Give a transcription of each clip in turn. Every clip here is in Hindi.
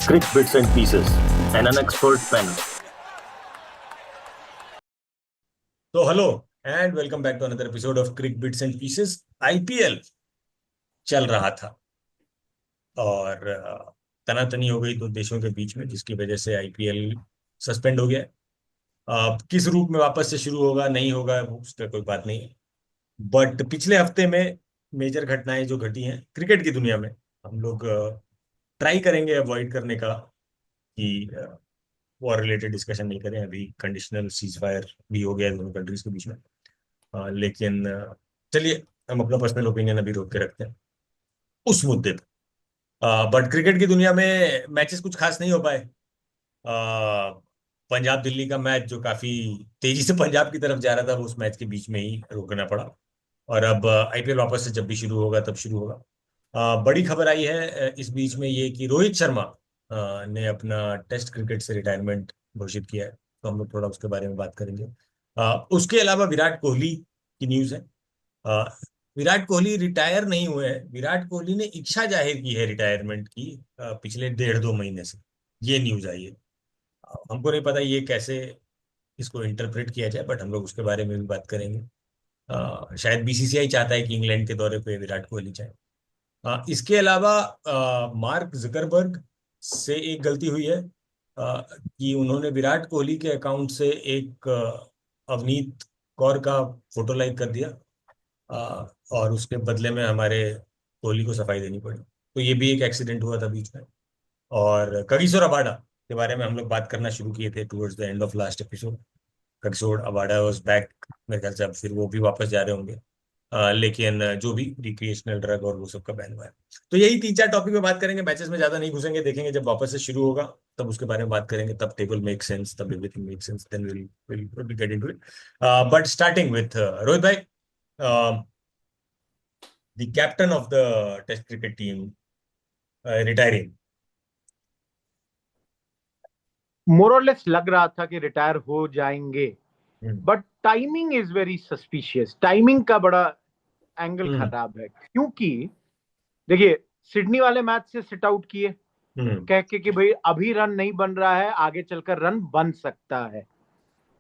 Crick Bits and Pieces, and an expert panel. So hello and welcome back to another episode of Crick Bits and Pieces. IPL चल रहा था और तनातनी हो गई दो देशों के बीच में, जिसकी वजह से आईपीएल सस्पेंड हो गया। किस रूप में वापस से शुरू होगा नहीं होगा उसका कोई बात नहीं है, बट पिछले हफ्ते में मेजर घटनाएं जो घटी हैं क्रिकेट की दुनिया में, हम लोग ट्राई करेंगे अवॉइड करने का कि वॉर रिलेटेड डिस्कशन नहीं करें। अभी कंडीशनल सीज फायर भी हो गया है दोनों कंट्रीज के बीच में, लेकिन चलिए हम अपना पर्सनल ओपिनियन अभी रोक के रखते हैं उस मुद्दे पे। बट क्रिकेट की दुनिया में मैचेस कुछ खास नहीं हो पाए। पंजाब दिल्ली का मैच जो काफी तेजी से पंजाब की तरफ जा रहा था, वो उस मैच के बीच में ही रोकना पड़ा। और अब आईपीएल वापस से जब भी शुरू होगा तब शुरू होगा। बड़ी खबर आई है इस बीच में ये कि रोहित शर्मा ने अपना टेस्ट क्रिकेट से रिटायरमेंट घोषित किया है, तो हम लोग थोड़ा उसके बारे में बात करेंगे। उसके अलावा विराट कोहली की न्यूज़ है। विराट कोहली रिटायर नहीं हुए हैं, विराट कोहली ने इच्छा जाहिर की है रिटायरमेंट की पिछले 1.5-2 महीने से, ये न्यूज़ आई है। हमको नहीं पता ये कैसे इसको इंटरप्रेट किया जाए, बट हम लोग उसके बारे में भी बात करेंगे। शायद बीसीसीआई चाहता है कि इंग्लैंड के दौरे पे विराट कोहली जाए। इसके अलावा मार्क जुकरबर्ग से एक गलती हुई है कि उन्होंने विराट कोहली के अकाउंट से एक अवनीत कौर का फोटो लाइक कर दिया, और उसके बदले में हमारे कोहली को सफाई देनी पड़ी। तो ये भी एक एक्सीडेंट हुआ था बीच में। और कगिसो रबाडा के बारे में हम लोग बात करना शुरू किए थे towards the end of last episode. Kagiso Rabada was back, मेरे ख्याल से अब फिर वो भी वापस जा रहे होंगे। लेकिन जो भी रिक्रिएशनल ड्रग और वो सब का बैन हुआ है। तो यही 3-4 टॉपिक पे बात करेंगे, मैचेस में ज्यादा नहीं घुसेंगे, देखेंगे जब वापस से शुरू होगा तब उसके बारे में बात करेंगे, तब टेबल मेक सेंस, तब everything make sense, then will get into it. But starting with Rohit भाई, the captain of the test cricket team retiring. मोर और लेस लग रहा था कि रिटायर हो जाएंगे, but timing is very suspicious. Timing का बड़ा एंगल खराब है, क्योंकि देखिए सिडनी वाले मैच से सिट आउट किए कह के कि भाई अभी रन नहीं बन रहा है, आगे चलकर रन बन सकता है।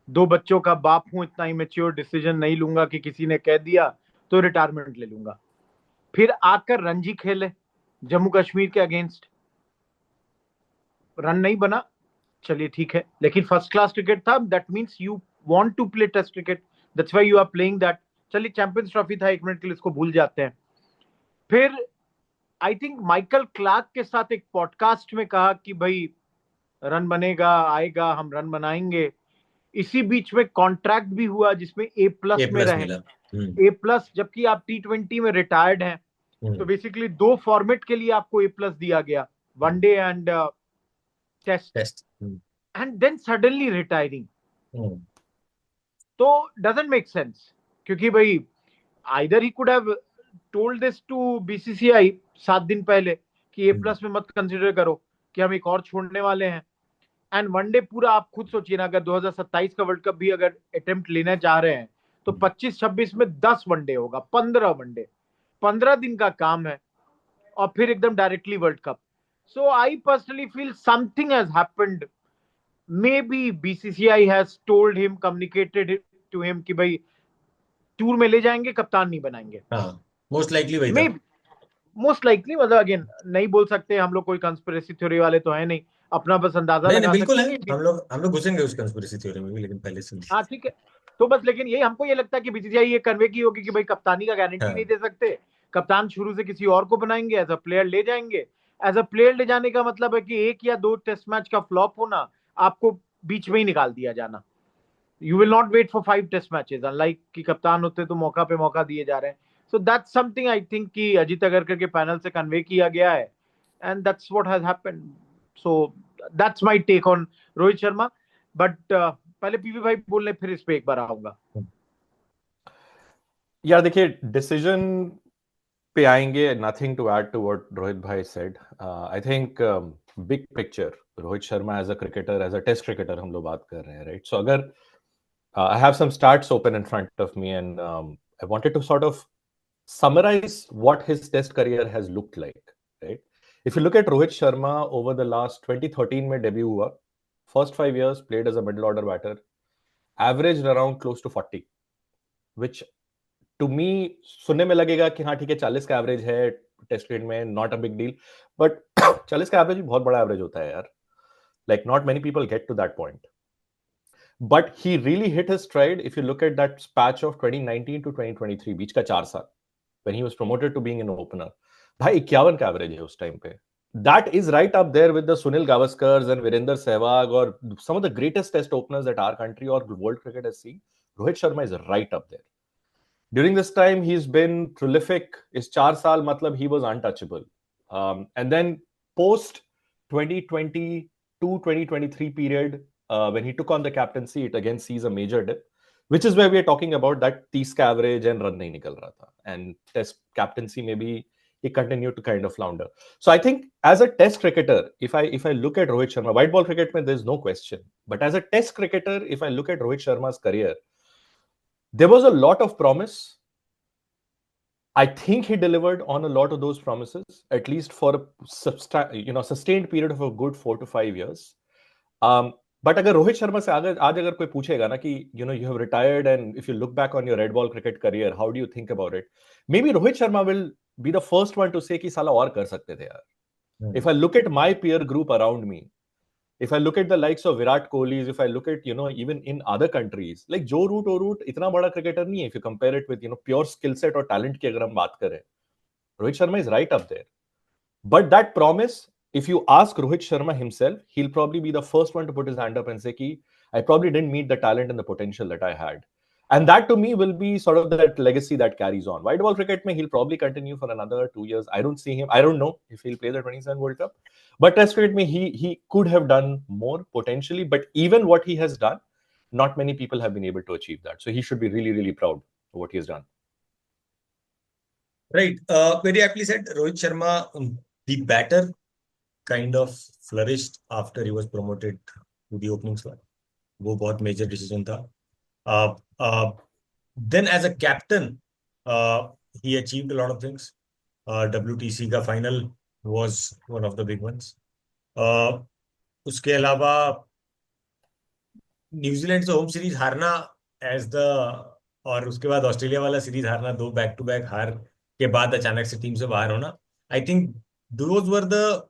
2 बच्चों का बाप हूं, इतना ही मैच्योर डिसीजन नहीं लूंगा कि किसी ने कह दिया तो रिटायरमेंट ले लूंगा। फिर आकर रणजी खेले जम्मू कश्मीर के अगेंस्ट, रन नहीं बना, चलिए ठीक है, लेकिन फर्स्ट क्लास क्रिकेट था। That means you want to play test cricket, that's why you are playing that. चलिए चैंपियंस ट्रॉफी था, 1 मिनट के लिए इसको भूल जाते हैं। फिर आई थिंक माइकल क्लार्क के साथ एक पॉडकास्ट में कहा कि भाई रन बनेगा, आएगा, हम रन बनाएंगे। इसी बीच में कॉन्ट्रैक्ट भी हुआ जिसमें A+ में रहे। A+, जबकि आप T20 में रिटायर्ड हैं, तो बेसिकली 2 फॉर्मेट के लिए आपको A+ दिया गया, one day and test, and then suddenly retiring. तो डजंट मेक सेंस, क्योंकि भाई either he could have told this to BCCI 7 दिन पहले कि A+ में मत कंसीडर करो कि हम एक और छोड़ने वाले हैं। एंड वनडे पूरा आप खुद सोचिए ना, अगर 2027 का वर्ल्ड कप भी अगर अटेम्प्ट लेना चाह रहे हैं तो 25-26 में 10 वनडे होगा, 15 वनडे, 15 दिन का काम है, और फिर एकदम directly world cup. So I personally feel something has happened. Maybe BCCI has told him, communicated to him कि भाई टूर में ले जाएंगे, कप्तान नहीं बनाएंगे। मोस्ट लाइकली वही था। मोस्ट लाइकली, मतलब अगेन नहीं बोल सकते, हम लोग कोई कंस्पिरेसी थ्योरी वाले तो है नहीं, अपना बस अंदाजा लगा बिल्कुल सकते है। हम लोग घुसेंगे उस कंस्पिरेसी थ्योरी में भी, लेकिन पहले से हाँ ठीक है। तो बस, लेकिन यही हमको ये लगता है कि बीसीसीआई ये कन्वे की होगी कि भाई कप्तानी का गारंटी नहीं दे सकते, कप्तान शुरू से किसी और को बनाएंगे, एज अ प्लेयर ले जाएंगे। एज अ प्लेयर ले जाने का मतलब है कि 1 या 2 टेस्ट मैच का फ्लॉप होना, आपको बीच में ही निकाल दिया जाना। You will not wait for 5 test matches, unlike कि कप्तान होते तो मौका पे मौका दिए जा रहे हैं। So that's something I think कि अजीत अगरकर के पैनल से कन्वे किया गया है, and that's what has happened. So that's my take on Rohit Sharma. But पहले पीवी भाई बोलने, फिर इस पे एक बार आऊंगा। यार देखिए, डिसीजन पे आएंगे, nothing to add to what Rohit भाई said. I think big picture Rohit Sharma as a cricketer, as a test cricketer हम लोग बात कर रहे हैं, राइट? सो अगर I have some stats open in front of me, and I wanted to sort of summarize what his test career has looked like, right? If you look at Rohit Sharma over the last 2013 में debut हुआ, first 5 years played as a middle order batter, averaged around close to 40, which to me सुनने में लगेगा कि हाँ ठीक है 40 का एवरेज है टेस्ट क्रिकेट में, not a big deal, but 40 का एवरेज भी बहुत बड़ा एवरेज होता है यार. Like not many people get to that point. But he really hit his stride if you look at that patch of 2019 to 2023, बीच का 4 साल, when he was promoted to being an opener. भाई 51 का एवरेज है उस टाइम पे. That is right up there with the Sunil Gavaskars and Virender Sehwag or some of the greatest test openers that our country or world cricket has seen. Rohit Sharma is right up there. During this time, he's been prolific. Is 4 saal matlab he was untouchable. And then post 2022-2023 period, when he took on the captaincy, it again sees a major dip, which is where we are talking about that 30 का average and run नहीं निकल रहा था. And test captaincy maybe he continued to kind of flounder. So I think as a test cricketer, if I look at Rohit Sharma, white ball cricket mein there's no question. But as a test cricketer, if I look at Rohit Sharma's career, there was a lot of promise. I think he delivered on a lot of those promises, at least for a sustained period of a good 4 to 5 years. But अगर रोहित शर्मा से आज अगर कोई पूछेगा ना कि you have retired and if you look back on your red ball cricket career, how do you think about it? Maybe Rohit Sharma will be the first one to say कि साला और कर सकते थे यार. If I look at my peer group around me, if I look at the likes of Virat Kohli, if I look at even in other countries, like Joe Root इतना बड़ा cricketer नहीं है. If you compare it with pure skill set और talent की अगर हम बात करें, Rohit Sharma is right up there. But that promise, if you ask Rohit Sharma himself, he'll probably be the first one to put his hand up and say, ki, I probably didn't meet the talent and the potential that I had. And that to me will be sort of that legacy that carries on. White ball cricket, he'll probably continue for another 2 years. I don't see him. I don't know if he'll play the 27 World Cup. But Test cricket, he could have done more potentially. But even what he has done, not many people have been able to achieve that. So he should be really, really proud of what he has done. Right. Very aptly said. Rohit Sharma, the batter, kind of flourished after he was promoted to the opening slot. वो बहुत major decision था. Then as a captain, he achieved a lot of things. WTC का final was one of the big ones. उसके अलावा न्यूजीलैंड से होम सीरीज हारना और उसके बाद ऑस्ट्रेलिया वाला सीरीज हारना, 2 बैक टू बैक हार के बाद अचानक से टीम से बाहर होना, I think those were the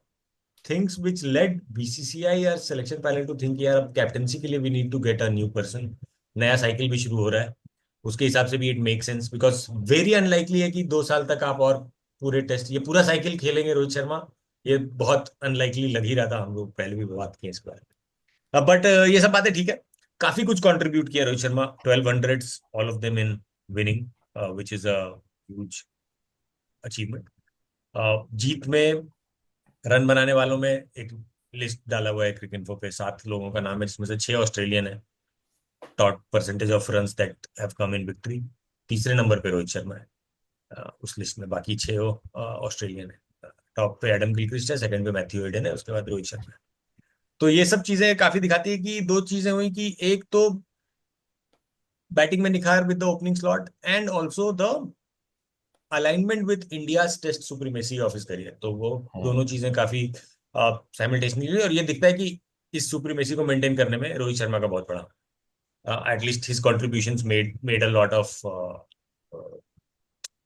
things which led BCCI और सिलेक्शन पैनल टू थिंक यार अब कैप्टनसी के लिए we need to get a new person. नया साइकिल भी शुरू हो रहा है, उसके हिसाब से भी it make sense, because very unlikely है कि 2 साल तक आप और पूरे टेस्ट ये पूरा साइकिल खेलेंगे रोहित शर्मा. ये बहुत अनलाइकली लग ही रहा था, हम लोग पहले भी बात की इस बारे. बट ये सब बातें ठीक है. काफी कुछ कंट्रीब्यूट किया Rohit Sharma. 1200s, all of them in winning, which is a huge achievement. जीत में रन बनाने वालों में एक लिस्ट डाला हुआ है क्रिकेट पे, 7 लोगों का नाम है, जिसमें से 6 ऑस्ट्रेलियन है. Top percentage of runs that have come in victory, तीसरे नंबर पे रोहित शर्मा है उस लिस्ट में. बाकी 6 ऑस्ट्रेलियन है. टॉप पे एडम गिलक्रिस्ट है, सेकंड पे मैथ्यू हेडन है, उसके बाद रोहित शर्मा है. तो ये सब चीजें काफी दिखाती है कि 2 चीजें हुई कि एक तो बैटिंग में निखार with the opening slot and also the alignment with India test supremacy of his career. तो वो दोनों चीजें काफी साइमल्टेनियसली, और ये दिखता है कि इस सुप्रीमेसी को मेंटेन करने में रोहित शर्मा का बहुत बड़ा at least his contributions made a lot of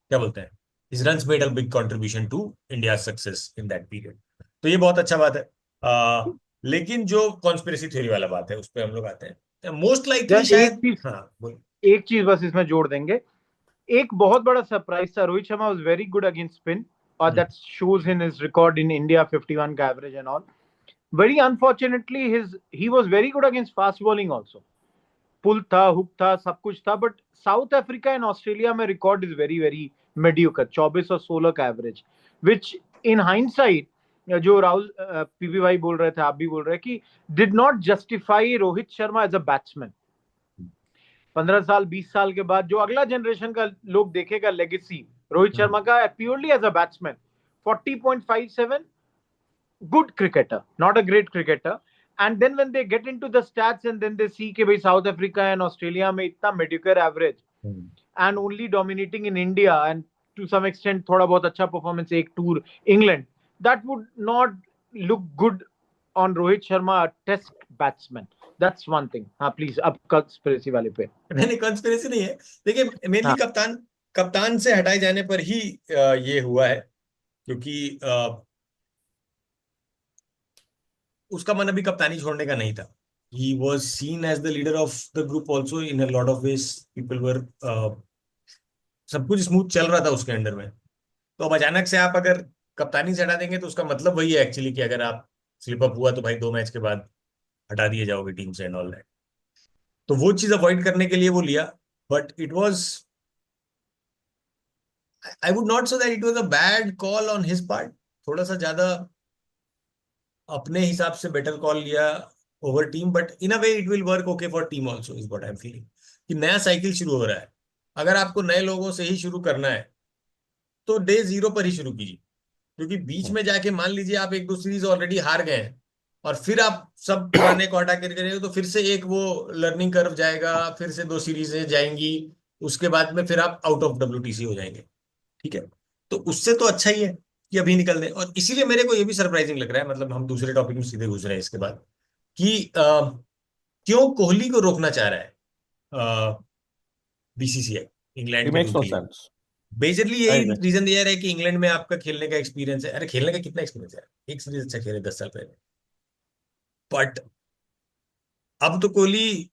क्या बोलते हैं, his runs made a big contribution to India success in that period. तो ये बहुत अच्छा बात है. लेकिन जो कॉन्स्पिरेसी थ्योरी वाला बात है उस पर हम लोग आते हैं. मोस्ट लाइकली शायद एक चीज बस इसमें जोड़ देंगे. एक बहुत बड़ा सरप्राइज था, Rohit Sharma was very good against spin और that shows in his record in India 51 का average and all. Very unfortunately he was very good against fast bowling also. Pull था, हुक था, सब कुछ था, but South Africa and Australia में record is very very mediocre, 24 और 16 का एवरेज, विच इन हाइंडसाइट जो राहुल पीवी भाई बोल रहे थे, आप भी बोल रहे हैं कि did not justify Rohit Sharma as a batsman. 15 साल 20 साल के बाद जो अगला जनरेशन का लोग देखेगा लेगेसी रोहित शर्मा का purely as a batsman. 40.57 good cricketer, not a great cricketer. And then when they get into the stats and then they see कि भाई साउथ अफ्रीका एंड ऑस्ट्रेलिया में इतना mediocre average and only dominating in India and to some extent थोड़ा बहुत अच्छा परफॉर्मेंस एक tour England, that would not look good on Rohit Sharma, a test batsman. That's one thing. हाँ प्लीज अब कंस्पिरेसी वाले पे. नहीं, कंस्पिरेसी नहीं है. देखिए, मेनली हाँ. कप्तान से हटाए जाने पर ही ये हुआ है, क्योंकि उसका मन अभी कप्तानी छोड़ने का नहीं था. He was seen as the leader of the group also in a lot of ways. People were सब कुछ स्मूथ चल रहा था उसके अंडर में. तो अब अचानक से आप अगर कप्तानी से हटा देंगे तो उसका मतलब वही है एक्चुअली कि अगर आप स्लिप अप हुआ तो भाई 2 मैच के बाद हटा दिए जाओगे टीम से एंड ऑल दैट. तो वो चीज अवॉइड करने के लिए वो लिया. But it was, I would not say that it was a bad call on his part. थोड़ा सा ज्यादा अपने हिसाब से बेटर कॉल लिया over team. But in a way it will work okay for team also, is what I am feeling. कि नया साइकिल शुरू हो रहा है. अगर आपको नए लोगों से ही शुरू करना है तो डे 0 पर ही शुरू कीजिए. क्योंकि बीच में जाके मान लीजिए आप 1-2 सीरीज ऑलरेडी हार गए हैं और फिर आप सब पुराने को हटा कर करेंगे तो फिर से एक वो लर्निंग कर्व जाएगा, फिर से 2 सीरीजें जाएंगी, उसके बाद में फिर आप आउट ऑफ WTC हो जाएंगे. ठीक है, तो उससे तो अच्छा ही है कि अभी निकल दें. और इसीलिए मेरे को ये भी सरप्राइजिंग लग रहा है, मतलब हम दूसरे टॉपिक में सीधे घुस रहे हैं इसके बाद, कि क्यों कोहली को रोकना चाह रहा है BCCI इंग्लैंड It के makes टूर no के लिए. sense. बेसिकली I यही agree. रीजन दिया रहा है कि इंग्लैंड में आपका खेलने का एक्सपीरियंस है. अरे खेलने का कितना एक्सपीरियंस है, एक सीरीज अच्छा खेले 10 साल पहले. बट अब तो कोहली,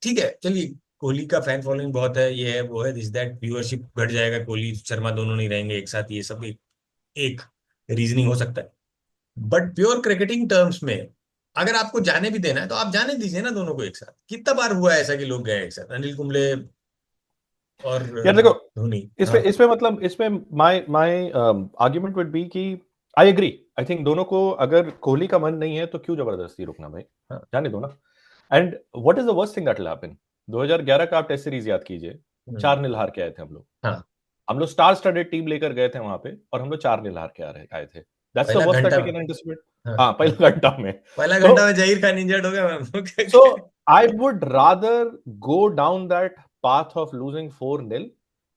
ठीक है चलिए, कोहली का फैन फॉलोइंग बहुत है, ये है वो है, दिस दैट, व्यूअरशिप घट जाएगा, कोहली शर्मा दोनों नहीं रहेंगे एक साथ, ये सब एक रीजनिंग हो सकता है. बट प्योर क्रिकेटिंग टर्म्स में अगर आपको जाने भी देना है तो आप जाने दीजिए ना दोनों को एक साथ. कितना बार हुआ है ऐसा कि लोग गए एक साथ, अनिल कुंबले और यार देखो, धोनी. इसमें मतलब इसमें माय आर्गुमेंट वुड बी कि आई एग्री. आई थिंक दोनों को, अगर कोहली का मन नहीं है तो क्यों जबरदस्ती रुकना भाई, जाने दो ना. And what is the worst thing that will happen? 2011 का आप टेस्ट सीरीज याद कीजिए, 4-0 हार के आए थे हम लोग. हाँ. हम लोग स्टार स्टडेड टीम लेकर गए थे वहां पे और हम लोग 4-0 हार के आए थे. दैट्स द पहला वर्स्ट दैट घंटा वी कैन में. एंटिसिपेट. हाँ. हां, पहला घंटा में. पहला तो घंटा में जहीर खान इंजर्ड हो गया. so I would rather go down that path of losing 4-0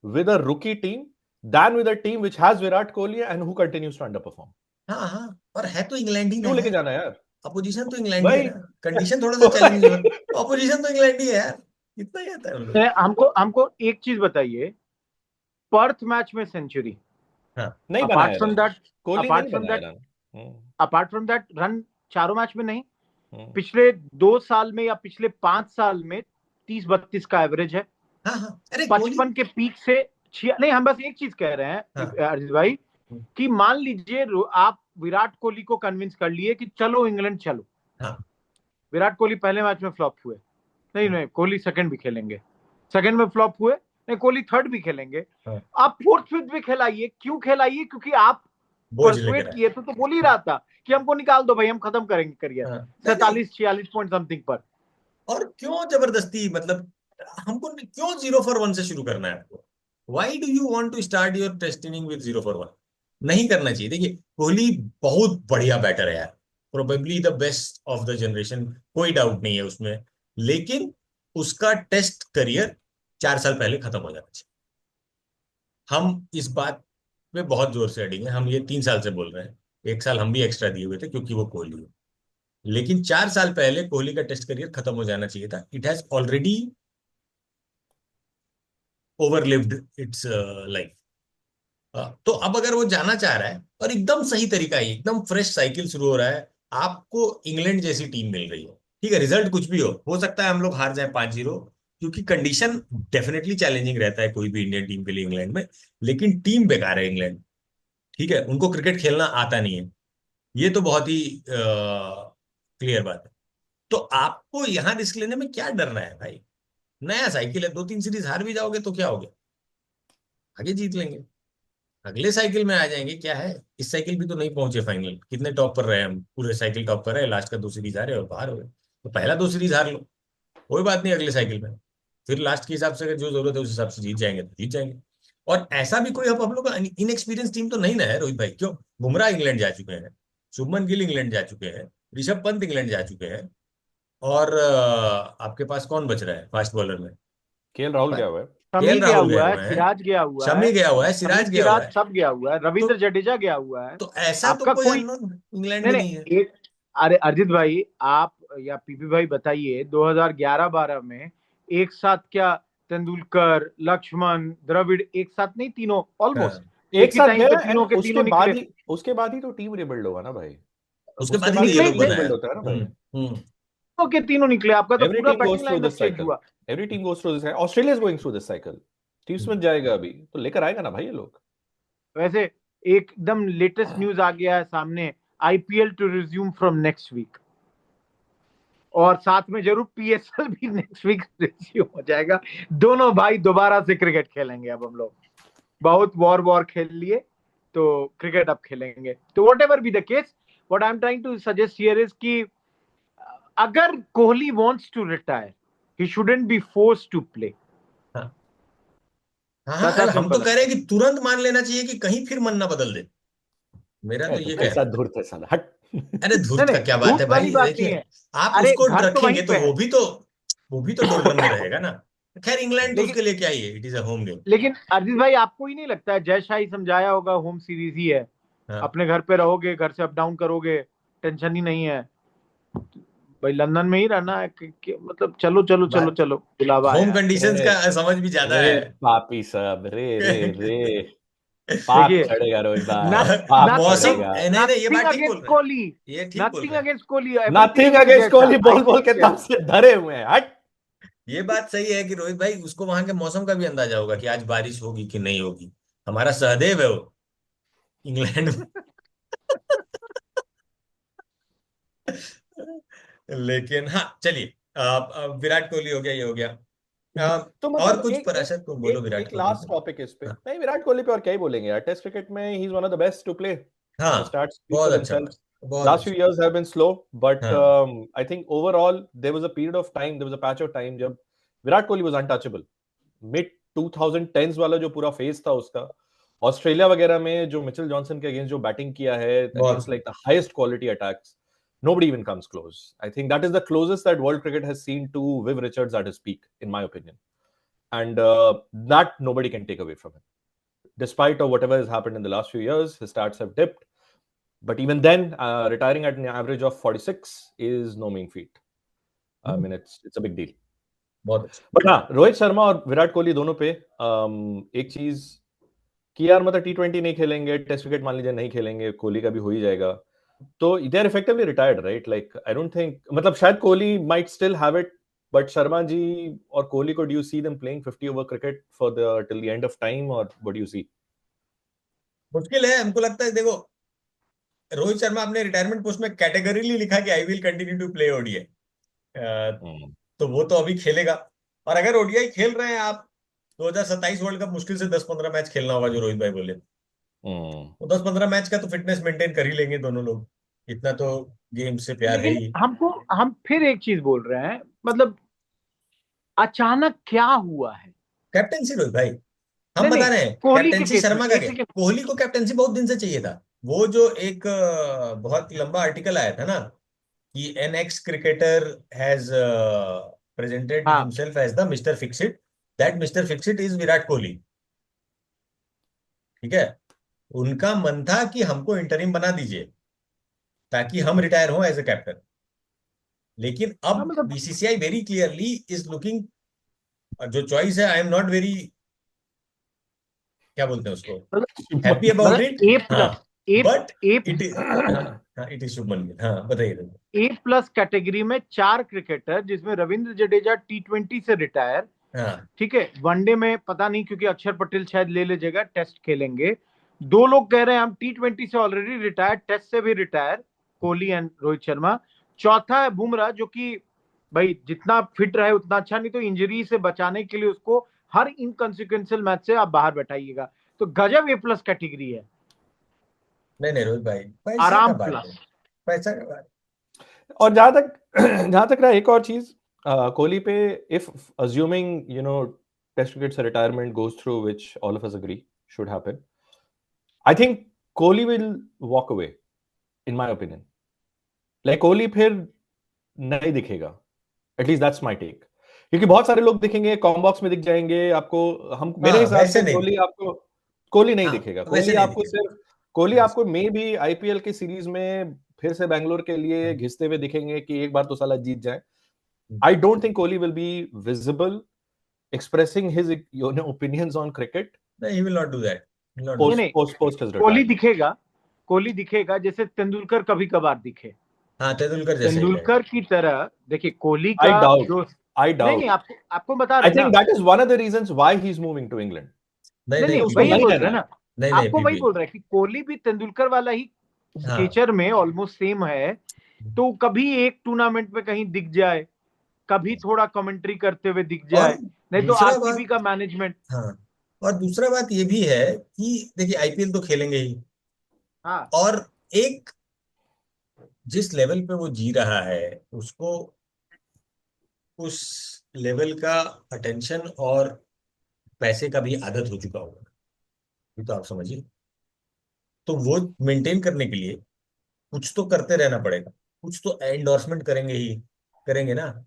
with a rookie team than with a team which has Virat Kohli and who continues to underperform. हाँ हाँ, और है तो इंग्लैंड ही ना क्यों लेके है. जाना यार अपोजिशन तो इंग्लैंड ही है भाई? ना. कंडीशन थोड़ा सा चैलेंजिंग है, अपोजिशन तो इंग्लैंड ही है यार. इतना ही आता है हम लोग. हमको एक चीज बताइए, पर्थ मैच में सेंचुरी, नहीं अपार्ट बनाया फ्रॉम यार. दैट, कोहली अपार्ट नहीं फ्रॉम बनाया that, run. Apart from that run चारों मैच में नहीं, पिछले 2 साल में या पिछले 5 साल में 30-32 का एवरेज है. हाँ हाँ. अरे 55 के पीक से नहीं, हम बस एक चीज कह रहे हैं अर्जित भाई, कि मान लीजिए आप विराट कोहली को कन्विंस कर लिए कि चलो इंग्लैंड चलो. हाँ. विराट कोहली पहले मैच में फ्लॉप हुए, नहीं कोहली सेकंड भी खेलेंगे, सेकंड में फ्लॉप हुए, नहीं कोहली थर्ड भी खेलेंगे. आप फोर्थ फिफ्थ भी खिलाइए. क्यों खिलाइए? क्योंकि आप परसुएट किए थे, तो बोल ही रहा था कि हमको निकाल दो भाई, हम खत्म करेंगे करियर 47-46 पॉइंट समथिंग पर. और क्यों जबरदस्ती, मतलब हमको क्यों 0 for 1 से शुरू करना है आपको? Why do you want to start your test inning with 0 for 1? नहीं करना चाहिए. देखिए, कोहली बहुत बढ़िया बैटर है यार, probably the best of the generation, कोई डाउट नहीं है उसमें. लेकिन उसका टेस्ट करियर 4 साल पहले खत्म हो जाना चाहिए. हम इस बात पे बहुत जोर से अड़ेंगे. हम ये 3 साल से बोल रहे हैं, 1 साल हम भी एक्स्ट्रा दिए हुए थे क्योंकि वो कोहली है. लेकिन 4 साल पहले कोहली का टेस्ट करियर खत्म हो जाना चाहिए था. It has already overlived its life. तो अब अगर वो जाना चाह रहा है और एकदम सही तरीका है, एकदम फ्रेश साइकिल शुरू हो रहा है, आपको इंग्लैंड जैसी टीम मिल रही है, ठीक है, रिजल्ट कुछ भी हो सकता है हम लोग हार जाए 5-0, क्योंकि कंडीशन डेफिनेटली चैलेंजिंग रहता है कोई भी इंडियन टीम के लिए इंग्लैंड में. लेकिन टीम बेकार है इंग्लैंड. ठीक है, उनको क्रिकेट खेलना आता नहीं है, ये तो बहुत ही क्लियर बात है. तो आपको यहां रिस्क लेने में क्या डरना है भाई? नया साइकिल है, 2-3 सीरीज हार भी जाओगे तो क्या हो गया, आगे जीत लेंगे, अगले साइकिल में आ जाएंगे. क्या है, इस साइकिल भी तो नहीं पहुंचे फाइनल, कितने टॉप पर रहे हम, पूरे साइकिल टॉप पर रहे, लास्ट का 2 सीरीज हारे और बाहर हो गए. तो पहला 2 सीरीज हार लो, कोई बात नहीं, अगले साइकिल में फिर लास्ट के हिसाब से अगर जो जरूरत है उस हिसाब से जीत जाएंगे तो जीत जाएंगे. और ऐसा भी कोई हम लोग इनएक्सपीरियंस टीम तो नहीं ना है रोहित भाई. क्यों? बुमराह इंग्लैंड जा चुके हैं, शुभमन गिल इंग्लैंड जा चुके हैं, ऋषभ पंत इंग्लैंड जा चुके हैं, और आपके पास कौन बच रहा है फास्ट बॉलर में? केएल राहुल गया हुआ है. शमी केएल गया राहुल गए हुआ है, हुए हैं, सिराज गया हुआ शमी है, गया हुआ है, शमी सिराज गया हुआ सिराज है। सब गया हुआ है, रविंद्र तो जडेजा गया हुआ है। तो ऐसा तो आपका कोई कोई अननोन इंग्लैंड नहीं में नहीं नहीं है। एक, अरे अरिजीत भाई आप या पीपी भाई बताइए 2011-12 में एक साथ क्या तेंदुलकर, लक्ष्मण, द्रविड़ एक साथ नहीं, तीनों ऑलमोस्ट हाँ, एक एक ही साथ टाइम गया पे एंड तीनों के तीनों निकले। उसके बाद ही तो टीम रिबिल्ड हुआ ना भाई। उसके उसके बाद ही बाद तो ये निकले लोग टीम नहीं, बनाया। रिबिल्ड होता है ना भाई। हम्म। तीनों के तीनों निकले, आपका तो एवरी पूरा team goes batting through lineup this change cycle, हुआ। Every team goes through this cycle. Australia is going through this cycle. Steve Smith जाएगा अभी तो लेकर आएगा ना भाई ये लोग। वैसे एकदम लेटेस्ट न्यूज आ गया है सामने, IPL to resume from next week, और साथ में जरूर पीएसएल भी नेक्स्ट वीक रिज्यूम हो जाएगा। दोनों भाई दोबारा से क्रिकेट खेलेंगे अब हम लोग, बहुत वॉर खेल लिए तो क्रिकेट अब खेलेंगे। तो whatever be the case, what I am trying to suggest here is कि अगर Kohli wants to retire, he shouldn't be forced to play. हाँ हाँ, दैट्स हम तो सिंपल। कह रहे हैं कि तुरंत मान लेना चाहिए कि कहीं फिर मन ना बदल दे। मेरा तो तो ये कैसा कहना है। धूर्त है साला, हट। अरे नहीं धूर्त का नहीं, क्या बात है धूप वाली भाई, बात नहीं देखिए है। आप अरे उसको घर तो वहीं रखेंगे तो पे है, वो भी तो डोल्टन में रहेगा ना। खैर इंग्लैंड तो लेकिन उसके लिए क्या ही है, it is a home game. लेकिन अरजीत भाई आपको ही नहीं लगता है, जय शाह ही समझाया होगा, होम सीरीज ही है, हाँ, अपने घर पे रहोगे, घर से अप डाउन करोगे, टेंशन ही नहीं है भाई, लंदन में ही रहना है मतलब चलो चलो चलो बात चलो, बुलावा होम आया। कंडीशंस रे का समझ भी ज्यादा रे है। पापी सब, रे पाप देखिए, चढ़ेगा रोहित भाई, पाप नथिंग, मौसम चढ़ेगा। नहीं नहीं, ये नथिंग बात ठीक बोल अगेंस्ट रहे हैं, कोहली, ये ठीक बोल नथिंग रहे हैं। Against Kohli, nothing everything to against जैसा कोहली बोल बोल के आईपीएल। तब से धरे हुए हैं, हट। ये बात सही है कि रोहित भाई उसको वहां के मौसम का भी अंदाजा होगा कि आज बारिश होगी कि नहीं होगी। हमारा सहदेव है वो इंग्लैंड में। लेकिन हाँ चलिए, विराट कोहली हो गया, ये हो गया। तो और मतलब कुछ एक एक प्रश्न तुम बोलो एक विराट एक कोहली लास्ट पे। टॉपिक इस पे, हाँ नहीं विराट कोहली पे और क्या ही बोलेंगे यार। टेस्ट क्रिकेट में he is one of the best to play. हाँ, The stats speak बहुत for अच्छा बात, themselves. बहुत Last few अच्छा। years have been slow, but हाँ I think overall there was a period of time, there was a patch of time जब Virat Kohli was untouchable. Mid 2010s वाला जो पूरा फेज था उसका, ऑस्ट्रेलिया वगैरह में जो मिचेल जॉनसन के अगेंस्ट जो बैटिंग किया है, बहुत। Against like the highest quality attacks, nobody even comes close. I think that is the closest that world cricket has seen to Viv Richards at his peak, in my opinion. And that nobody can take away from him. Despite of whatever has happened in the last few years, his stats have dipped. But even then, retiring at an average of 46 is no mean feat. I mean, it's a big deal. बहुत अच्छा। बट हाँ, रोहित शर्मा और विराट कोहली दोनों पे एक चीज कि यार मतलब T20 नहीं खेलेंगे, टेस्ट क्रिकेट मान लीजिए नहीं खेलेंगे, कोहली का भी हो ही जाएगा, तो they are effectively retired, right? Like I don't think, मतलब शायद Kohli might still have it, but Sharma ji और कोहली को do you see them playing 50 over cricket for the till the end of time, और व्हाट डू यू सी? मुश्किल है, हमको लगता है देखो, रोहित शर्मा अपने रिटायरमेंट पोस्ट में कैटेगरीली लिखा कि I will continue to play ODI. तो वो तो अभी खेलेगा। और अगर ओडीआई खेल रहे हैं आप, 2027 वर्ल्ड कप मुश्किल से 10-15 मैच खेलना होगा जो रोहित भाई बोले। वो 10-15 मैच का तो फिटनेस मेंटेन कर ही लेंगे दोनों लोग, इतना तो गेम से प्यार है लेकिन ही। हम फिर एक चीज बोल रहे हैं, मतलब अचानक क्या हुआ है? कैप्टेंसी रोहित भाई, हम नहीं नहीं, बता रहे हैं कोहली के कैप्टेंसी केस में शर्मा का एक क्या, सेकंड। कोहली को कैप्टेंसी बहुत दिन से चाहिए था। वो जो एक बहुत लंबा आर्टिकल आया था ना कि an ex cricketer has presented हाँ, himself as the Mister Fixit, that Mister Fixit is Virat Kohli. ठीक है, उनका मन था कि हमको इंटरिम बना दीजिए ताकि हम रिटायर हों एज ए कैप्टन। लेकिन हाँ, अब मतलब BCCI very clearly is looking, जो चॉइस है, आई एम नॉट वेरी, क्या बोलते हैं उसको, हैप्पी अबाउट इट। ए हाँ, plus, uh but uh it is, हाँ इट इज शुभमन गिल। हाँ बताइए। ए प्लस कैटेगरी में 4 क्रिकेटर, जिसमें रविंद्र जडेजा T20 से रिटायर, हाँ ठीक है, वनडे में पता नहीं क्योंकि अक्षर पटेल शायद ले लीजिएगा, टेस्ट खेलेंगे। 2 लोग कह रहे हैं हम T20 से ऑलरेडी रिटायर, टेस्ट से भी रिटायर, कोहली एंड रोहित शर्मा। चौथा है बुमराह, जो कि भाई जितना फिट रहे उतना अच्छा, नहीं तो इंजरी से बचाने के लिए उसको हर इनकॉन्सिक्वेंशियल मैच से आप बाहर बैठाइएगा। तो गजब ए प्लस कैटेगरी है, नहीं नहीं रोहित भाई, पैसा का आराम बात है, प्लस। पैसा का बात। और जहां तक रहा एक और चीज कोहली पे, if assuming you know test cricket से retirement goes through, which all of us agree should happen, I think Kohli will walk away, in my opinion. Like Kohli फिर नहीं दिखेगा, एटलीस्ट दैट्स माय टेक। क्योंकि बहुत सारे लोग दिखेंगे, कॉम्बॉक्स में दिख जाएंगे आपको। हम मेरे हिसाब वैसे से नहीं। कोहली नहीं हाँ, दिखेगा। वैसे नहीं दिखेगा। कोहली वैसे- आपको मे बी आईपीएल की सीरीज में फिर से बैंगलोर के लिए घिसते हुए दिखेंगे कि एक बार तो साला जीत जाए। आई don't think Kohli will be visible expressing his opinions on cricket नहीं, he will not do that. He will not do नहीं that. नहीं, post his कोहली retirement. दिखेगा जैसे तेंदुलकर कभी कभार दिखे। हाँ, तेंदुलकर जैसे ही तेंदुलकर की तरह देखिए, कोहली I का doubt. जो I नहीं नहीं, doubt. आपको बता I रहे हैं think ना। that is one of the reasons why he's moving to England. नहीं नहीं नहीं, नहीं, उसको वही नहीं बोल रहना रहे हैं है। ना, नहीं नहीं, आपको वही पीपी। बोल रहे हैं कि कोहली भी तेंदुलकर वाला ही हाँ, नेचर में ऑलमोस्ट सेम है। तो कभी एक टूर्नामेंट में कहीं दिख जाए, कभी थोड़ा कमेंट्री करते हुए दिख और जाए, नहीं तो दूसरा आरसीबी बात, का मैनेजमेंट। हाँ, और दूसरा बात ये भी है कि देखिए आईपीएल तो खेलेंगे ही, हाँ और एक जिस लेवल पे वो जी रहा है उसको उस लेवल का अटेंशन और पैसे का भी आदत हो चुका होगा, ये तो आप समझिए। तो वो मेंटेन करने के लिए कुछ तो करते रहना पड़ेगा, कुछ तो एंडोर्समेंट करेंगे ही, करेंगे ना,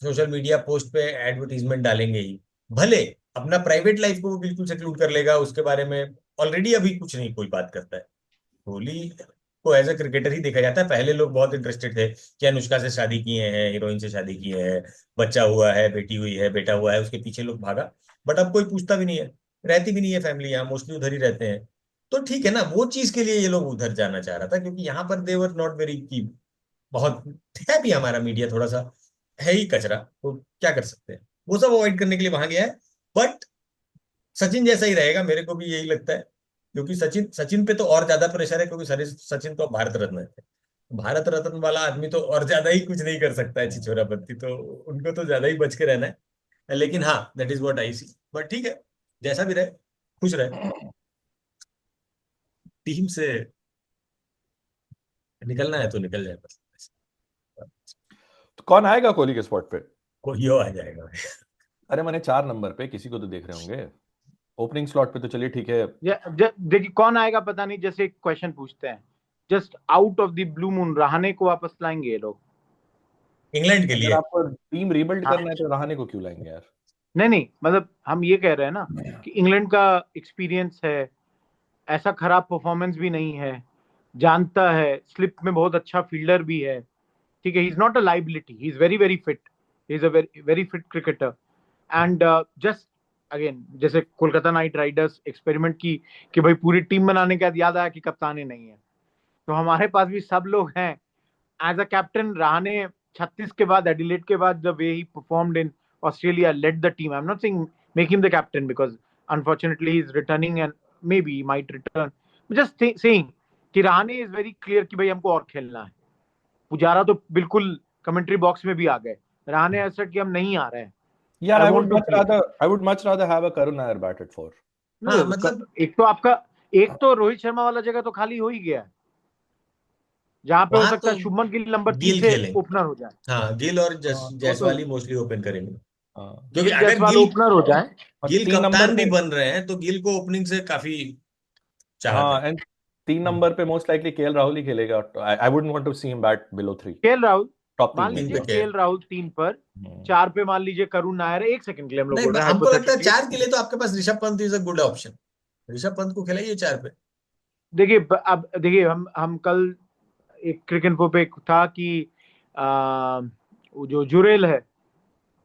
सोशल मीडिया पोस्ट पे एडवर्टीजमेंट डालेंगे ही। भले अपना प्राइवेट लाइफ को वो बिल्कुल सेक्लूड कर लेगा, उसके बारे में ऑलरेडी अभी कुछ नहीं कोई बात करता है। कोहली को एज अ क्रिकेटर ही देखा जाता है। पहले लोग बहुत इंटरेस्टेड थे कि अनुष्का से शादी किए हैं, हीरोइन से शादी किए हैं, बच्चा हुआ है, बेटी हुई है, बेटा हुआ है, उसके पीछे लोग भागा। बट अब कोई पूछता भी नहीं है, रहती भी नहीं है फैमिली यहाँ, मोस्टली उधर ही रहते हैं। तो ठीक है ना, वो चीज के लिए ये लोग उधर जाना चाह रहा था, क्योंकि यहाँ पर देवर नॉट वेरी की, बहुत है भी हमारा मीडिया थोड़ा सा है ही कचरा, तो क्या कर सकते हैं, वो सब अवॉइड करने के लिए वहां गया है। बट सचिन जैसा ही रहेगा, मेरे को भी यही लगता है, क्योंकि सचिन सचिन पे तो और ज्यादा प्रेशर है, क्योंकि सचिन तो भारत रत्न है। भारत रत्न वाला आदमी तो और ज्यादा ही कुछ नहीं कर सकता है छिछोरापंती, तो उनको तो ज्यादा ही बच के रहना है। लेकिन हाँ, that is what I see. But ठीक है, जैसा भी रहे, खुश रहे, टीम से निकलना है तो निकल जाए बस। तो कौन आएगा कोहली के स्पॉट पे? कोई आ जाएगा। अरे मैंने 4 नंबर पे किसी को तो देख रहे होंगे। ओपनिंग स्लॉट पे तो चलिए ठीक है। देखिए कौन आएगा पता नहीं, जैसे एक क्वेश्चन पूछते हैं, just out of the blue moon Rahane को वापस लाएंगे ये लोग? इंग्लैंड के अगर लिए आपको टीम रीबिल्ड हाँ। करना है तो रहाणे को क्यों लाएंगे यार? नहीं नहीं, मतलब हम ये कह रहे हैं ना कि इंग्लैंड का एक्सपीरियंस है, ऐसा खराब परफॉर्मेंस भी नहीं है, जानता है, स्लिप में बहुत अच्छा फील्डर भी है, ठीक है, he is not a liability, he is very very fit, he is a very very fit cricketer. And just again, जैसे कोलकाता नाइट राइडर्स एक्सपेरिमेंट की कि भाई पूरी टीम बनाने के बाद याद आया कि कप्तानी नहीं है, तो हमारे पास भी सब लोग हैं। एज अ कैप्टन रहाणे 36 के बाद, एडिलेड के बाद, the way he performed in Australia, led the team. I am not saying make him the captain because unfortunately he is returning and maybe might return, just saying कि रहाणे इज वेरी क्लियर कि भाई हमको और खेलना है। पुजारा तो बिल्कुल कमेंट्री बॉक्स में भी आ गए, रहाणे ऐसा कि हम नहीं आ रहे हैं, यार I I want to play. Would much rather have a Karun Nair bat at 4. हाँ, मतलब एक तो आपका, एक तो रोहित शर्मा वाला जगह तो खाली हो ही गया है, जहां पे हो वहां सकता तो है शुभमन गिल नंबर 3 गिल से खेलें। ओपनर हो जाए। हाँ, गिल और तो जायसवाल ही मोस्टली ओपन करेंगे, क्योंकि गिल अगर जायसवाल गिल ओपनर हो जाए। और गिल 3 नंबर कप्तान भी पे, बन रहे हैं तो गिल को ओपनिंग से काफी चाहत है। एंड 3 नंबर पे मोस्ट लाइकली केएल राहुल ही खेलेगा. I wouldn't want to see him bat below 3. KL Rahul, top 3 मान में तीन लीजिए पे क्या है? केएल राहुल 3 पर, 4 पे मान लीजिए करुण नायर, एक सेकंड के लिए हम लोग नहीं, बोल रहे हैं हमको लगता है हाइपोथेटिकली। 4 के लिए तो आपके पास Rishabh Pant is a good option. Rishabh Pant को खिलाइए 4 पे। देखिए अब देखिए, हम कल एक क्रिकेट पे था कि वो जो जुरेल है,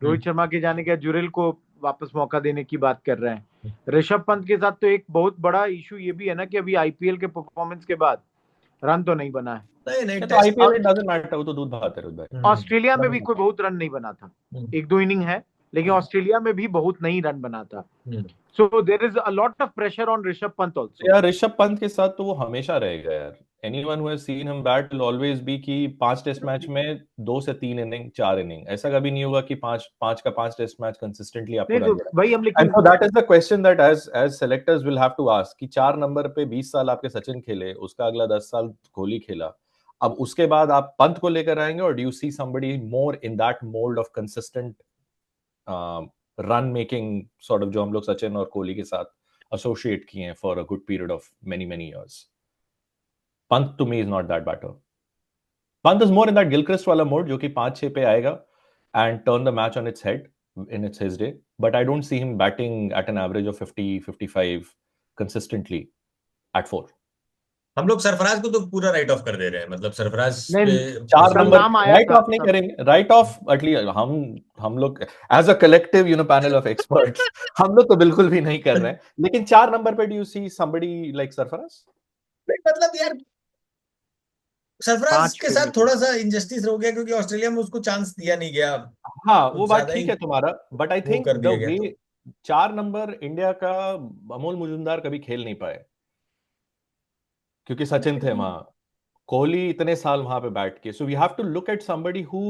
रोहित शर्मा के जाने के बाद जुरेल को वापस मौका देने की बात कर रहे हैं। ऋषभ पंत के साथ तो एक बहुत बड़ा इशू ये भी है ना कि अभी आईपीएल के परफॉर्मेंस के बाद रन तो नहीं बना है। नहीं नहीं, तो test. IPL it doesn't matter, वो तो दूध भात है रुद्र भाई. ऑस्ट्रेलिया में भी कोई बहुत रन नहीं बना था, एक दो इनिंग है, लेकिन ऑस्ट्रेलिया में भी बहुत नहीं रन बना था। So there is a lot of pressure on Rishabh Pant also. यार ऋषभ पंत के साथ तो वो हमेशा रहेगा यार. Anyone who has seen him bat will always be कि 5 टेस्ट मैच में 2 से 3 इनिंग, 4 इनिंग, ऐसा कभी नहीं होगा कि 5 टेस्ट मैच कंसिस्टेंटली आपको नहीं रन तो देना. भाई हम, एंड लेकिन so that is the question that as selectors will have to ask कि 4 नंबर पे 20 साल आपके सचिन खेले, उसका अगला 10 साल कोहली खेला, अब उसके बाद आप पंत को लेकर आएंगे, और do you C somebody more in that mould of consistent run making sort of, जो हम लोग सचिन और कोहली के साथ associate किए हैं for a good period of many years. Pant to me is not that better. Pant is more in that Gilchrist वाला mode जो कि 5-6 पे आएगा and turn the match on its head. in its his day, but I don't see him batting at an average of 50, 55 consistently at 4. हम लोग सरफराज को तो पूरा राइट ऑफ कर दे रहे हैं, मतलब सरफराज नहीं, पे 4 कल नंबर नाम आया राइट था ऑफ नहीं करेंगे, राइट ऑफ एटलीस्ट हम लोग as a collective panel of experts हम लोग तो बिल्कुल भी नहीं कर रहे हैं, लेकिन 4 नंबर पे do you C somebody like Sarfaraz? मतलब यार सरफराज 5 के पे साथ भी थोड़ा सा इंजस्टिस हो गया, क्योंकि ऑस्ट्रेलिया में उसको चांस दिया नहीं गया, हाँ वो कुछ बात ज्यादा ठीक ही है तुम्हारा, बट आई वो थिंक कर द दिया गया। वे तो 4 नंबर इंडिया का अमोल मुजुमदार कभी खेल नहीं पाए, क्योंकि सचिन थे वहां, कोहली इतने साल वहां पे बैठ के, so we have to look at somebody who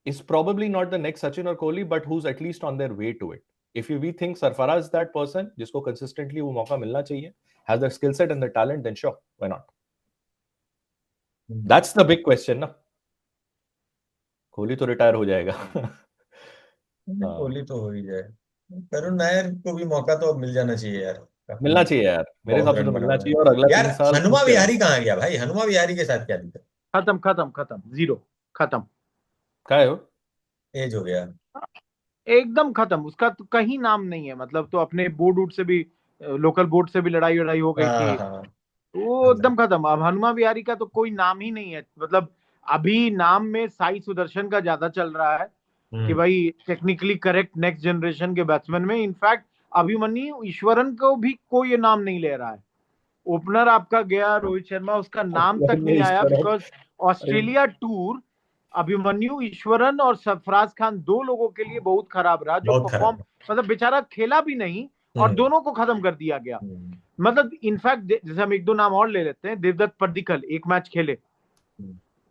is probably not the next Sachin और Kohli, but who is at least on their way to it. If you we think Sarfaraz that person जिसको कंसिस्टेंटली वो मौका मिलना चाहिए, has the skill set and the talent, then sure, why not? That's the big question ना. कोहली तो रिटायर हो जाएगा. कोहली तो हो ही जाए, करुण नायर को भी मौका तो अब मिल जाना चाहिए यार, काफी मिलना चाहिए यार, मेरे हिसाब बहुत से रन तो बना मिलना हुआ चाहिए, और अगला है यार। 3 साल हनुमा खुद के विहारी रन. कहाँ गया भाई? हनुमा विहारी के साथ क्या दिक्कत? खत्म, 0 खत्म, क्या है वो? एज हो गया। एकदम खत्म, उसका तो कहीं नाम नहीं है। मतलब तो अपने बोर्ड वोर्ड से भी, लोकल बोर्ड से भी लड़ाई हो गई हाँ थी, हाँ वो एकदम खत्म। अब हनुमा विहारी का तो कोई नाम ही नहीं है। मतलब अभी नाम में साई सुदर्शन का ज्यादा चल रहा है कि भाई टेक्निकली करेक्ट नेक्स्ट जनरेशन के बैट्समैन में। इनफैक्ट अभिमन्यु ईश्वरन को भी कोई ये नाम नहीं ले रहा है। ओपनर आपका गया रोहित शर्मा, उसका नाम तक नहीं आया, because Australia tour Abhimanyu Eswaran और सरफराज खान 2 लोगों के लिए बहुत खराब रहा, जो बहुत परफॉर्म, खराब। मतलब बेचारा खेला भी नहीं और दोनों को खत्म कर दिया गया। मतलब इनफैक्ट जैसे हम 1-2 नाम और ले लेते हैं, देवदत्त पड्डीकल 1 मैच खेले,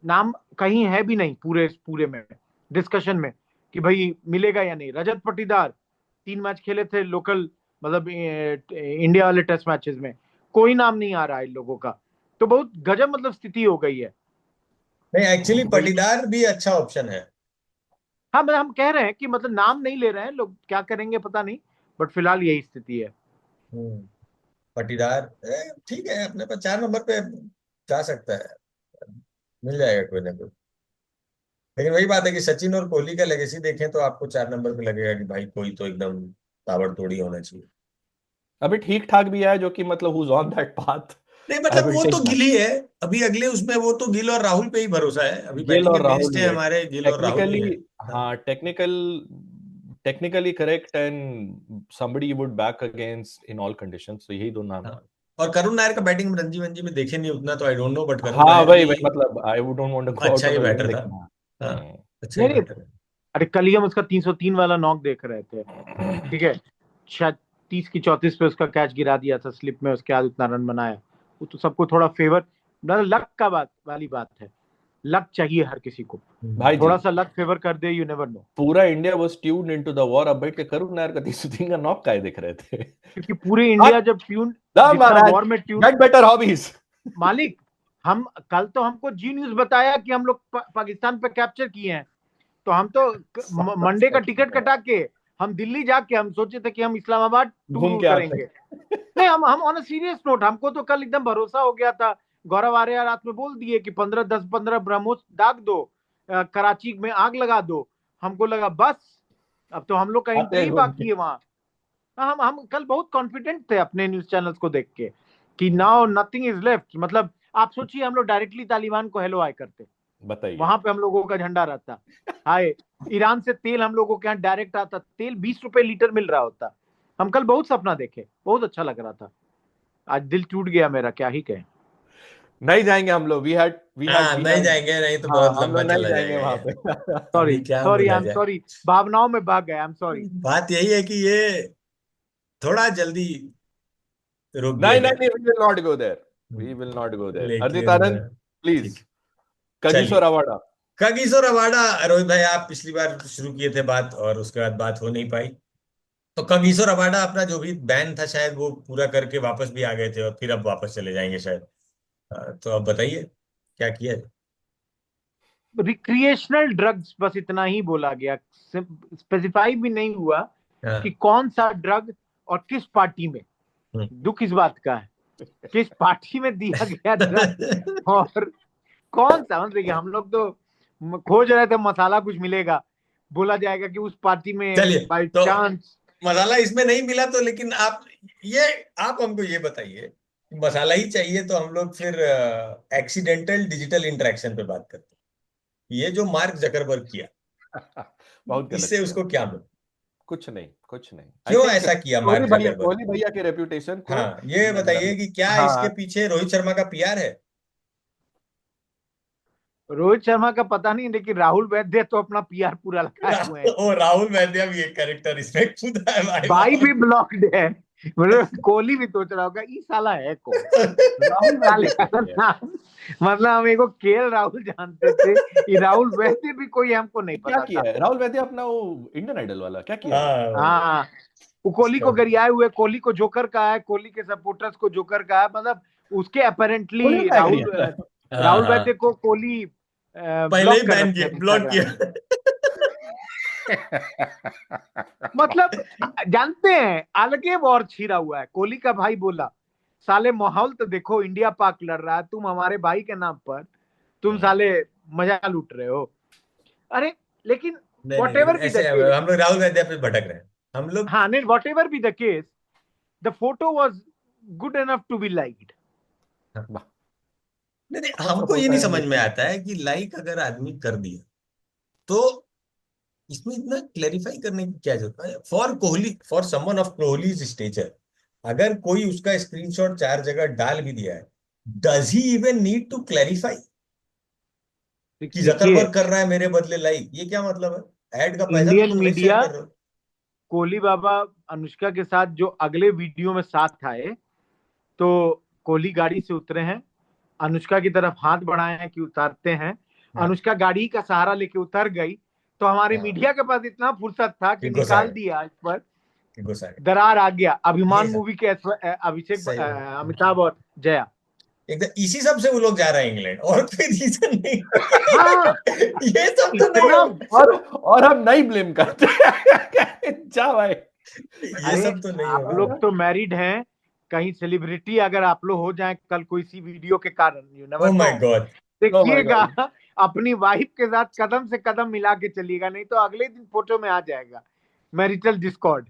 नाम कहीं है भी नहीं पूरे में डिस्कशन में कि भाई मिलेगा या नहीं। रजत पाटीदार 3 मैच खेले थे लोकल, मतलब इंडिया वाले टेस्ट मैचेस में, कोई नाम नहीं आ रहा है इन लोगों का। तो बहुत गजब मतलब स्थिति हो गई है। नहीं, एक्चुअली पाटीदार भी अच्छा ऑप्शन है। हाँ, मतलब हम कह रहे हैं कि मतलब नाम नहीं ले रहे हैं लोग, क्या करेंगे पता नहीं, बट फिलहाल यही स्थिति है। पाटीदार ठीक है, अपने पास 4 नंबर पे जा सकता है, मिल जाएगा कोई ना कोई। लेकिन वही बात है कि सचिन और कोहली का लेगेसी देखें तो आपको 4 नंबर पे लगेगा कि भाई कोई तो एकदम ताबड़तोड़ ही होना चाहिए। अभी ठीक ठाक भी है, जो कि मतलब who is on that path. नहीं मतलब वो तो गिल ही है, अभी अगले उसमें वो तो गिल और राहुल पे ही भरोसा है। अभी गिल बैटिंग और में राहुल बेस्ट ही है है हमारे, गिल और राहुल ही टेक्निकली. है। हाँ technically correct and somebody you would back against in all conditions, तो यही दो नाम है. और करुण नायर का बैटिंग रणजी वंजी में देखे नहीं उतना, तो I don't know, but Karun हाँ नायर वही भी मतलब I don't want to go out अच्छा ऑन ही अ बैटर लिम्ब, था। लेकिन हाँ, अच्छा ही नहीं, बैटर है। अरे कल ही हम उसका 303 वाला नॉक देख रहे थे, ठीक है, शायद 30 की 34 पे उसका कैच गिरा दिया था स्लिप में, उसके बाद उतना रन बनाया। वो तो सबको थोड़ा फेवर, लक का वाली बात है। लक चाहिए हर किसी को, भाई थोड़ा जी सा लक फेवर कर दे, यू नेवर नो। पूरा India was tuned into the war. अब बैठ के करुण नायर का 303 का नॉक काय दिख रहे थे? क्योंकि पूरे इंडिया जब ट्यून, द जितना वॉर में ट्यून, गेट बेटर हॉबीज. मालिक, हम कल तो हमको जी न्यूज बताया कि हम लोग पाकिस्तान पे कैप्चर किए हैं, तो हम तो मंडे का टिकट कटा के हम दिल्ली जाके हम सोचे थे कि हम इस्लामाबाद घूम टूर के आते करेंगे। नहीं, हम ऑन अ सीरियस नोट, हमको तो कल एकदम भरोसा हो गया था। गौरव आर्या रात में बोल दिए कि 10-15 ब्रह्मोस दाग दो, कराची में आग लगा दो। हमको लगा बस अब तो हम लोग का आते एंट्री हैं घूम बाकी है वहां। हम कल बहुत कॉन्फिडेंट थे अपने न्यूज चैनल्स को देख के कि नाउ नथिंग इज लेफ्ट। मतलब आप सोचिए, हम लोग डायरेक्टली तालिबान को हेलो हाय करते, बताइए. वहां पे हम लोगों का झंडा रहता। हाय, ईरान से तेल हम लोगों के यहाँ डायरेक्ट आता, तेल 20 रुपए लीटर मिल रहा होता। हम कल बहुत सपना देखे, बहुत अच्छा लग रहा था। आज दिल टूट गया मेरा, क्या ही कहें। नहीं जाएंगे हम लोग. वी हैड हाँ नहीं जाएंगे, नहीं तो बहुत हम लंबा लोग नहीं चला जाएंगे जाएगा वहां यार। पे. सॉरी अभी क्या सॉरी, बोला आई एम जाए। सॉरी, भावनाओं में भाग गए, आई एम सॉरी। बात यही है कि ये थोड़ा जल्दी रोक दिया नहीं जाए। नहीं, we will not go there. We will not go there. अर्जित लेकिन आनंद प्लीज. ठीक, कगिसो चलिए। रवाडा. कागिसो रबाडा, रोहित भाई आप पिछली बार शुरू किए थे बात और उसके बाद बात हो नहीं पाई, तो कागिसो रबाडा अपना जो भी बैन था शायद वो पूरा करके वापस भी आ गए थे और फिर अब वापस चले जाएंगे शायद। तो अब बताइए क्या किया जाए? रिक्रिएशनल ड्रग्स, बस इतना ही बोला गया, स्पेसिफाई भी नहीं हुआ हाँ। कि कौन सा ड्रग और किस पार्टी में। दुख इस बात का है, किस पार्टी में दिया गया ड्रग और कौन सा। मतलब देखिए, हम लोग तो खोज रहे थे मसाला कुछ मिलेगा, बोला जाएगा कि उस पार्टी में चलिए, बाय तो चांस मसाला इसमें नहीं मिला तो, लेकिन आप हमको ये बताइए, मसाला ही चाहिए तो हम लोग फिर एक्सीडेंटल डिजिटल इंटरेक्शन पे बात करते हैं। ये जो मार्क जकरबर्ग किया, बहुत गलत इससे किया। उसको क्या मिला? कुछ नहीं। क्यों ऐसा किया मार्क जकरबर्ग? कोहली भैया के रेपुटेशन को, हाँ, ये बताइए कि क्या इसके हाँ, पीछे रोहित शर्मा का पीआर है? रोहित शर्मा का पता नहीं, लेकिन राहुल वैद्य तो अपना पीआर पूरा लगाए हुए हैं। ओ, राहुल वैद्य भी एक कैरेक्टर इसमें खुद है भाई। भाई भी ब्लॉक्ड है। मतलब कोहली भी सोच रहा होगा ये साला है कौन। राहुल वैद्य का नाम, मतलब हम एक केएल राहुल जानते थे, ये राहुल वैद्य भी कोई हमको नहीं क्या पता किया था। है राहुल वैद्य अपना वो इंडियन आइडल वाला क्या किया है? हाँ, वो कोहली को गरियाए हुए, कोहली को जोकर कहा है, कोहली के सपोर्टर्स को जोकर कहा है, मतलब उसके अपेरेंटली कोहली को राहुल agree है। राहुल वैद्य को कोहली पहले ही बैन किया, ब्लॉक किया। मतलब जानते हैं अलगे वॉर छिड़ा हुआ है। कोहली का भाई बोला साले माहौल तो देखो, इंडिया पाक लड़ रहा है, तुम हमारे भाई के नाम पर तुम साले मजा लूट रहे हो। अरे लेकिन वॉट एवर बी द ऐसे केस, हम लोग राहुल वैद्य पे भटक रहे हैं हम लोग। हाँ नहीं, whatever be the case, the photo was good enough to be liked. नहीं, हमको ये नहीं समझ में आता है कि लाइक अगर आदमी कर दिया तो इसमें इतना क्लैरिफाई करने की क्या जरूरत है? For Kohli, for someone of Kohli's stature, अगर कोई उसका स्क्रीनशॉट 4 जगह डाल भी दिया है, does he even need to clarify कि जकरबर्ग कर रहा है मेरे बदले लाइक? ये क्या मतलब है? ऐड का पैसा तो इंडियन तुम नहीं शेयर मीडिया कर रहे हो। कोहली बाबा अनुष्का के साथ जो अगले वीडियो में साथ आए, तो कोहली गाड़ी से उतरे हैं, अनुष्का की तरफ हाथ बढ़ाए हैं कि उतारते हैं, अनुष्का गाड़ी का सहारा लेके उतर गई, तो हमारे मीडिया के पास इतना फुर्सत था कि निकाल दिया इस पर, दरार आ गया। अभिमान मूवी के अभिषेक, अमिताभ और जया, एकदम इसी सब से वो लोग जा रहे हैं इंग्लैंड, और कोई रीजन नहीं। हाँ, ये सब तो नहीं, और हम नहीं ब्लेम करते। जा भाई, ये सब तो नहीं आप होगा। लोग तो मैरिड हैं, कहीं सेलिब्रिटी अगर आप लोग हो जाए कल कोई सी वीडियो के कारण, you never oh my no, god, देखिएगा अपनी वाइफ के साथ कदम से कदम मिला के चलिएगा, नहीं तो अगले दिन फोटो में आ जाएगा मैरिटल डिस्कॉर्ड।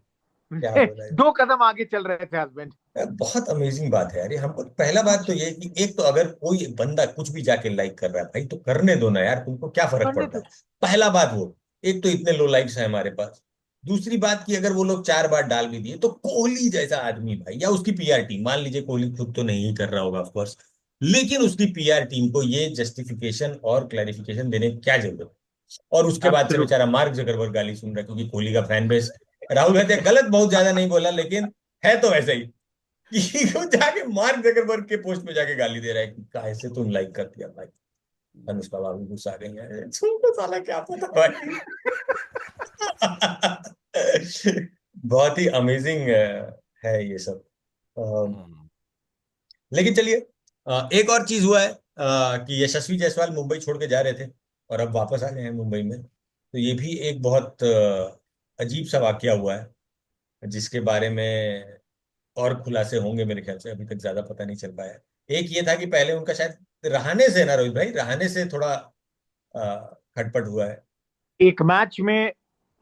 2 कदम आगे चल रहे थे हस्बैंड। बहुत अमेजिंग बात है यार। हमको पहला बात तो ये कि एक तो अगर कोई बंदा कुछ भी जाके लाइक कर रहा है भाई, तो करने दो ना यार, तुमको क्या फर्क पड़ता है? पहला बात वो, एक तो इतने लो लाइक्स है हमारे पास। दूसरी बात की अगर वो लोग 4 बार डाल भी दिए, तो कोहली जैसा आदमी भाई, या उसकी पीआर टीम, मान लीजिए कोहली खुद तो नहीं कर रहा होगा ऑफकोर्स, लेकिन उसकी पीआर टीम को ये जस्टिफिकेशन और क्लैरिफिकेशन देने की क्या जरूरत है? और उसके बाद से बेचारा मार्क जकरबर्ग गाली सुन रहा है, क्योंकि कोहली का फैन बेस, राहुल वैद्य गलत बहुत ज्यादा नहीं बोला, लेकिन है तो ऐसा ही कि वो जाके मार्क जकरबर्ग के पोस्ट में जाके गाली दे रहा है कि कैसे तुम लाइक कर दिया भाई। अनुष्का बाबू गुस्सा आ गई है, तुमको साला क्या पता भाई। बहुत ही अमेजिंग है ये सब। लेकिन चलिए, एक और चीज हुआ है कि यशस्वी जायसवाल मुंबई छोड़ के जा रहे थे और अब वापस आ गए हैं मुंबई में, तो ये भी एक बहुत अजीब सा वाकया हुआ है, जिसके बारे में और खुलासे होंगे मेरे ख्याल से, अभी तक ज्यादा पता नहीं चल पाया। एक ये था कि पहले उनका शायद रहाणे से ना, रोहित भाई, रहाणे से थोड़ा खटपट हुआ है। एक मैच में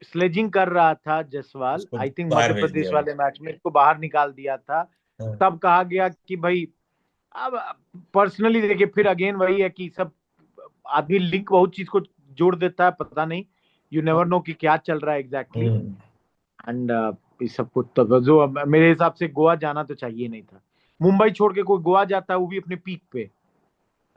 स्लेजिंग कर रहा था जायसवाल, आई थिंक मध्य प्रदेश वाले मैच में, इसको बाहर निकाल दिया था। तब कहा गया कि भाई, अब पर्सनली देखिए, फिर अगेन वही है कि सब आदमी लिंक बहुत चीज को जोड़ देता है, पता नहीं, यू नेवर नो कि क्या चल रहा है एग्जैक्टली। एंड इस सब कुछ तो जो मेरे हिसाब से गोवा जाना तो चाहिए नहीं था। मुंबई छोड़ के कोई गोवा जाता है, वो भी अपने पीक पे।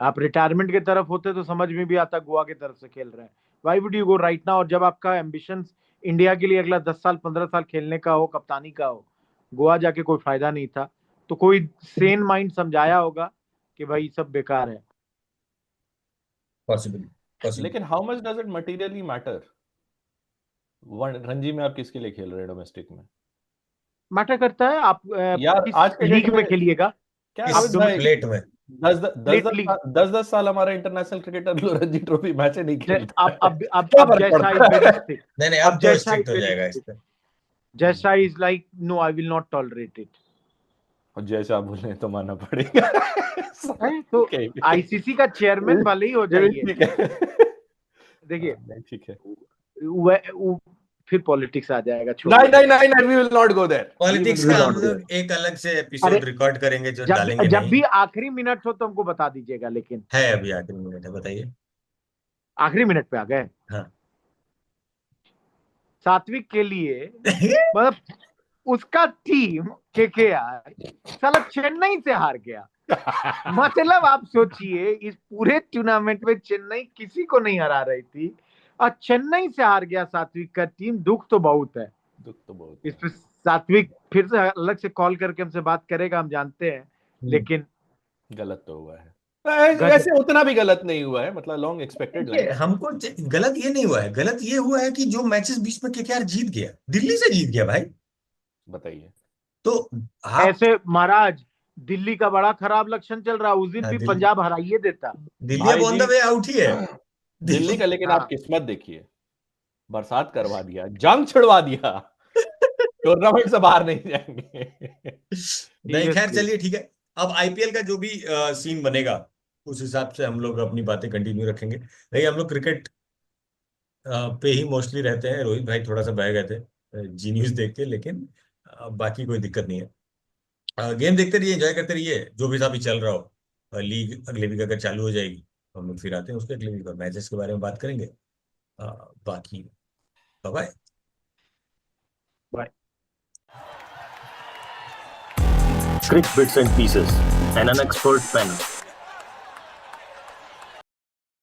आप रिटायरमेंट की तरफ होते तो समझ में भी आता गोवा की तरफ से खेल रहे हैं, why would you go right now? और जब आपका एम्बिशंस इंडिया के लिए अगला 10 साल 15 साल खेलने का हो, कप्तानी का हो, गोवा जाके कोई फायदा नहीं था। तो कोई सेन माइंड समझाया होगा कि भाई सब बेकार है। पॉसिबल। लेकिन how much does it materially matter? Ranji में आप किसके लिए खेल रहे हैं? डोमेस्टिक में मैटर करता है आप यार आज के लीग में खेलिएगा, क्या आप प्लेट में 10 साल हमारा international cricketer Ranji trophy match नहीं खेलता। अब जैसा हो जाएगा इस पे। जैसा is like no, I will not tolerate it. और जैसा आप बोल रहे हैं तो मानना पड़ेगा। तो आईसीसी का चेयरमैन भले ही हो जाइए, देखिए ठीक है, फिर पॉलिटिक्स आ जाएगा। नहीं, we will not go there. Politics We का will हम not लोग एक अलग से एपिसोड अरे, रिकॉर्ड करेंगे जो डालेंगे जब नहीं। भी आखिरी मिनट हो तो हमको बता दीजिएगा। लेकिन है अभी आखिरी मिनट है, बताइए। आखिरी मिनट पे आ गए। हाँ। सात्विक के लिए मतलब उसका टीम केकेआर साला चेन्नई से हार गया। मतलब आप सोचिए, इस पूरे टूर्नामेंट में चेन्नई किसी को नहीं हरा रही थी और चेन्नई से हार गया सात्विक का टीम। दुख तो बहुत है। इस पे सात्विक फिर से अलग से कॉल करके हमसे बात करेगा, हम जानते हैं, लेकिन गलत तो हुआ है। वैसे उतना भी गलत नहीं हुआ है, मतलब लॉन्ग एक्सपेक्टेड देखिए, हमको गलत ये नहीं हुआ है, गलत ये हुआ है कि जो मैचेस बीच में केकेआर जीत गया, दिल्ली से जीत गया भाई। बताइए। तो आप ऐसे महाराज, दिल्ली का बड़ा खराब लक्षण चल रहा है। उस दिन हाँ, भी दिल्ली- पंजाब हराइए देता। दिल्ली अब ऑन द वे आउट ही है। दिल्ली का लेकिन हाँ। आप किस्मत देखिए, बरसात करवा दिया, जंग छिड़वा दिया, टूर्नामेंट से बाहर नहीं जाएंगे। नहीं, खैर चलिए ठीक है। अब आईपीएल का जो भी सीन बनेगा उस हिसाब से हम लोग अपनी बातें कंटिन्यू रखेंगे। देखिए, हम लोग क्रिकेट पे ही मोस्टली रहते हैं। रोहित भाई थोड़ा सा बह गए थे जी न्यूज देख के, लेकिन बाकी कोई दिक्कत नहीं है। गेम देखते रहिए, एंजॉय करते रहिए, जो भी अभी चल रहा हो। लीग, अगले वीक अगर चालू हो जाएगी तो हम लोग फिर आते हैं उसके अगले वीक और मैचेस के बारे में बात करेंगे। बाकी bye. Crick Bits and Pieces, and an expert panel.